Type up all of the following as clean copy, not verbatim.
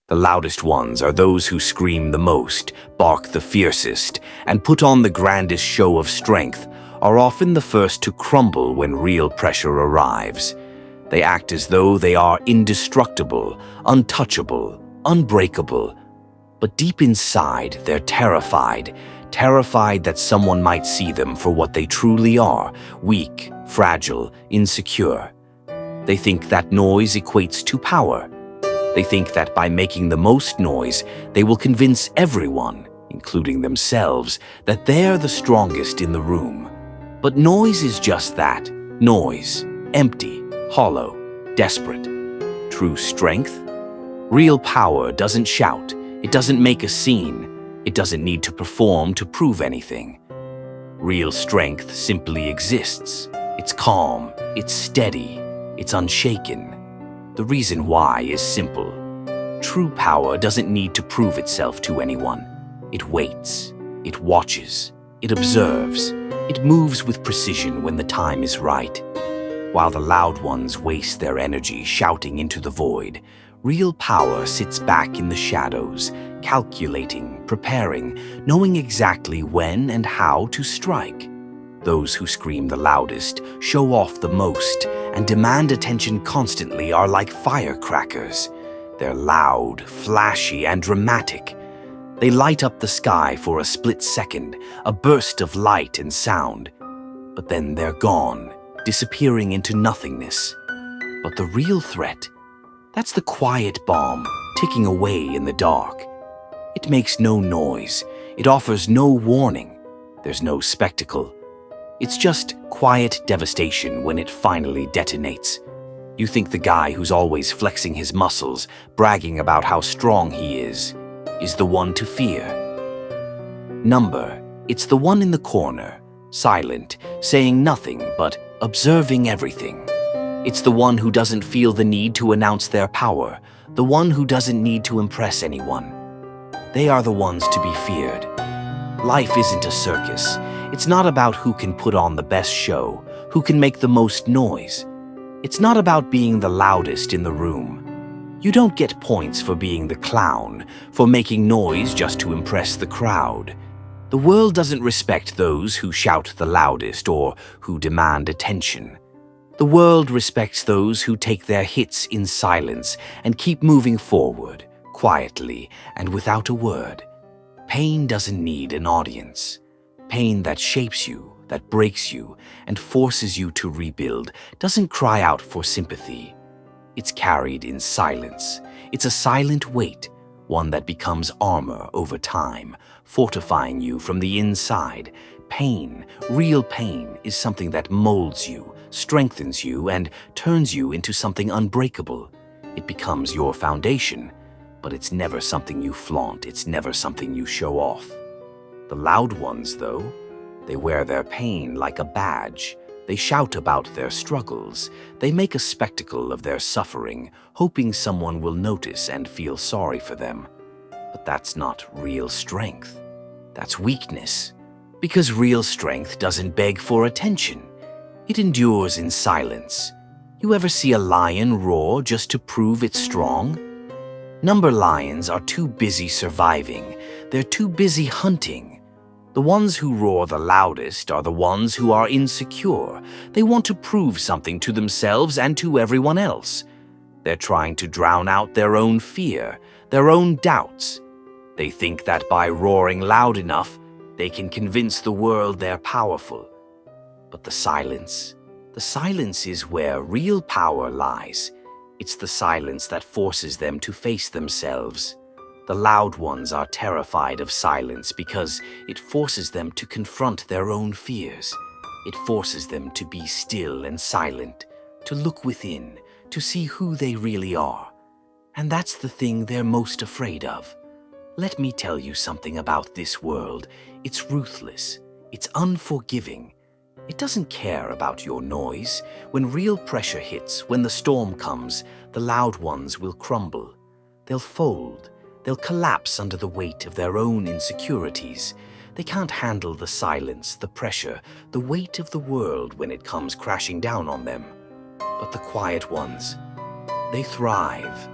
The loudest ones are those who scream the most, bark the fiercest, and put on the grandest show of strength, are often the first to crumble when real pressure arrives. They act as though they are indestructible, untouchable, unbreakable. But deep inside, they're terrified that someone might see them for what they truly are: weak, fragile, insecure. They think that noise equates to power. They think that by making the most noise, they will convince everyone, including themselves, that they're the strongest in the room. But noise is just that, noise, empty, hollow, desperate. True strength? Real power doesn't shout, it doesn't make a scene, it doesn't need to perform to prove anything. Real strength simply exists. It's calm, it's steady, it's unshaken. The reason why is simple. True power doesn't need to prove itself to anyone. It waits, it watches, it observes, it moves with precision when the time is right. While the loud ones waste their energy shouting into the void, real power sits back in the shadows, calculating, preparing, knowing exactly when and how to strike. Those who scream the loudest, show off the most, and demand attention constantly are like firecrackers. They're loud, flashy, and dramatic. They light up the sky for a split second, a burst of light and sound. But then they're gone, disappearing into nothingness. But the real threat, that's the quiet bomb, ticking away in the dark. It makes no noise. It offers no warning. There's no spectacle. It's just quiet devastation when it finally detonates. You think the guy who's always flexing his muscles, bragging about how strong he is the one to fear. Number, it's the one in the corner, silent, saying nothing but observing everything. It's the one who doesn't feel the need to announce their power, the one who doesn't need to impress anyone. They are the ones to be feared. Life isn't a circus. It's not about who can put on the best show, who can make the most noise. It's not about being the loudest in the room. You don't get points for being the clown, for making noise just to impress the crowd. The world doesn't respect those who shout the loudest or who demand attention. The world respects those who take their hits in silence and keep moving forward, quietly and without a word. Pain doesn't need an audience. Pain that shapes you, that breaks you, and forces you to rebuild doesn't cry out for sympathy. It's carried in silence. It's a silent weight, one that becomes armor over time, fortifying you from the inside. Pain, real pain, is something that molds you, strengthens you, and turns you into something unbreakable. It becomes your foundation, but it's never something you flaunt. It's never something you show off. The loud ones, though, they wear their pain like a badge. They shout about their struggles. They make a spectacle of their suffering, hoping someone will notice and feel sorry for them. But that's not real strength. That's weakness. Because real strength doesn't beg for attention. It endures in silence. You ever see a lion roar just to prove it's strong? Number lions are too busy surviving. They're too busy hunting. The ones who roar the loudest are the ones who are insecure. They want to prove something to themselves and to everyone else. They're trying to drown out their own fear, their own doubts. They think that by roaring loud enough, they can convince the world they're powerful. But the silence is where real power lies. It's the silence that forces them to face themselves. The loud ones are terrified of silence because it forces them to confront their own fears. It forces them to be still and silent, to look within, to see who they really are. And that's the thing they're most afraid of. Let me tell you something about this world. It's ruthless. It's unforgiving. It doesn't care about your noise. When real pressure hits, when the storm comes, the loud ones will crumble. They'll fold. They'll collapse under the weight of their own insecurities. They can't handle the silence, the pressure, the weight of the world when it comes crashing down on them. But the quiet ones, they thrive.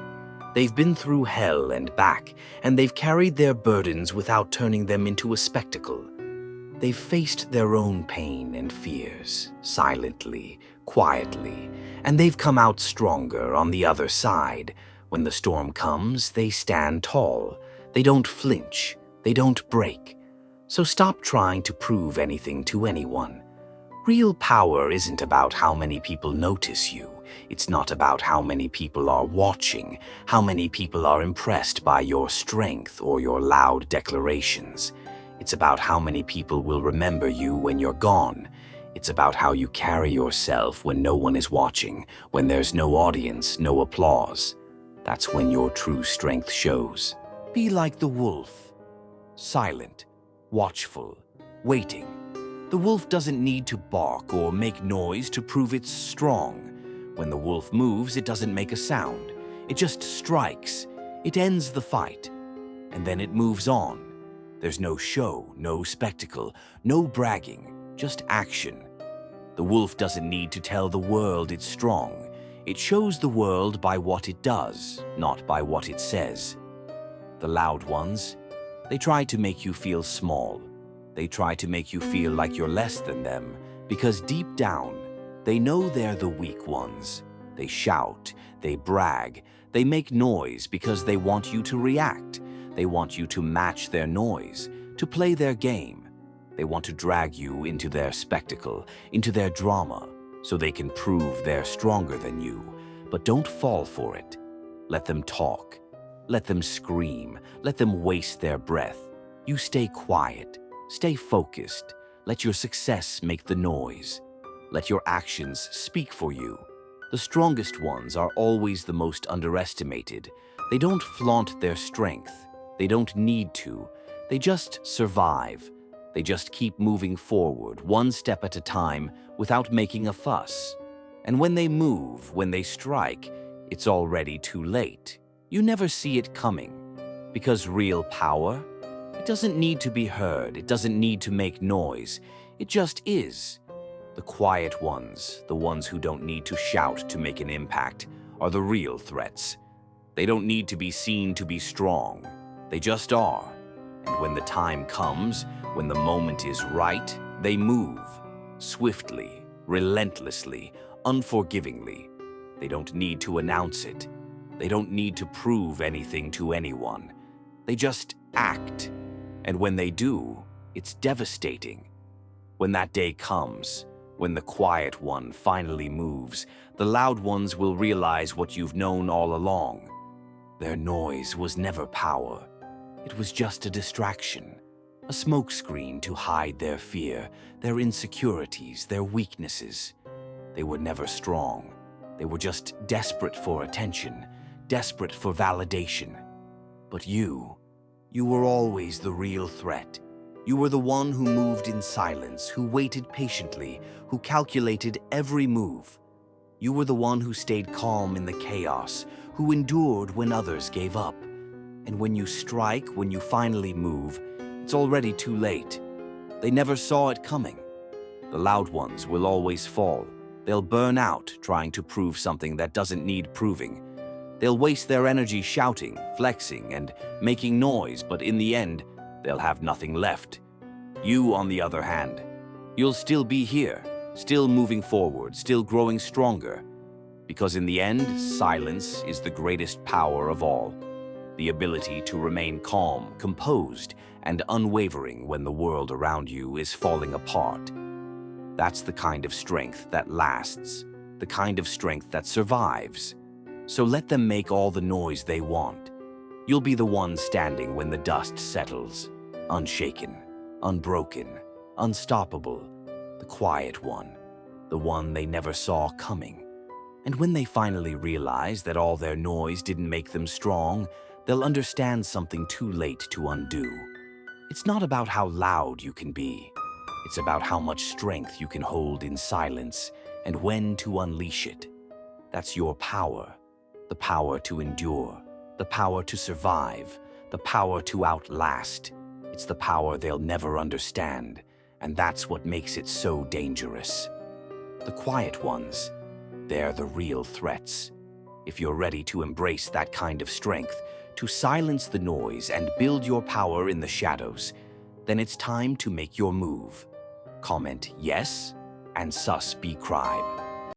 They've been through hell and back, and they've carried their burdens without turning them into a spectacle. They've faced their own pain and fears, silently, quietly, and they've come out stronger on the other side. When the storm comes, they stand tall. They don't flinch. They don't break. So stop trying to prove anything to anyone. Real power isn't about how many people notice you. It's not about how many people are watching, how many people are impressed by your strength or your loud declarations. It's about how many people will remember you when you're gone. It's about how you carry yourself when no one is watching, when there's no audience, no applause. That's when your true strength shows. Be like the wolf. Silent, watchful, waiting. The wolf doesn't need to bark or make noise to prove it's strong. When the wolf moves, it doesn't make a sound. It just strikes. It ends the fight. And then it moves on. There's no show, no spectacle, no bragging, just action. The wolf doesn't need to tell the world it's strong. It shows the world by what it does, not by what it says. The loud ones, they try to make you feel small. They try to make you feel like you're less than them, because deep down, they know they're the weak ones. They shout, they brag, they make noise because they want you to react. They want you to match their noise, to play their game. They want to drag you into their spectacle, into their drama, so they can prove they're stronger than you. But don't fall for it. Let them talk. Let them scream. Let them waste their breath. You stay quiet. Stay focused. Let your success make the noise. Let your actions speak for you. The strongest ones are always the most underestimated. They don't flaunt their strength. They don't need to. They just survive. They just keep moving forward, one step at a time, without making a fuss. And when they move, when they strike, it's already too late. You never see it coming. Because real power, it doesn't need to be heard. It doesn't need to make noise. It just is. The quiet ones, the ones who don't need to shout to make an impact, are the real threats. They don't need to be seen to be strong. They just are. And when the time comes, when the moment is right, they move. Swiftly, relentlessly, unforgivingly. They don't need to announce it. They don't need to prove anything to anyone. They just act. And when they do, it's devastating. When that day comes, when the quiet one finally moves, the loud ones will realize what you've known all along. Their noise was never power. It was just a distraction, a smokescreen to hide their fear, their insecurities, their weaknesses. They were never strong. They were just desperate for attention, desperate for validation. But you were always the real threat. You were the one who moved in silence, who waited patiently, who calculated every move. You were the one who stayed calm in the chaos, who endured when others gave up. And when you strike, when you finally move, it's already too late. They never saw it coming. The loud ones will always fall. They'll burn out trying to prove something that doesn't need proving. They'll waste their energy shouting, flexing, and making noise, but in the end, they'll have nothing left. You, on the other hand, you'll still be here, still moving forward, still growing stronger. Because in the end, silence is the greatest power of all. The ability to remain calm, composed, and unwavering when the world around you is falling apart. That's the kind of strength that lasts, the kind of strength that survives. So let them make all the noise they want. You'll be the one standing when the dust settles, unshaken, unbroken, unstoppable, the quiet one, the one they never saw coming. And when they finally realize that all their noise didn't make them strong, they'll understand something too late to undo. It's not about how loud you can be. It's about how much strength you can hold in silence and when to unleash it. That's your power. The power to endure. The power to survive. The power to outlast. It's the power they'll never understand. And that's what makes it so dangerous. The quiet ones, they're the real threats. If you're ready to embrace that kind of strength, to silence the noise and build your power in the shadows, then it's time to make your move. Comment yes and sus be cribe.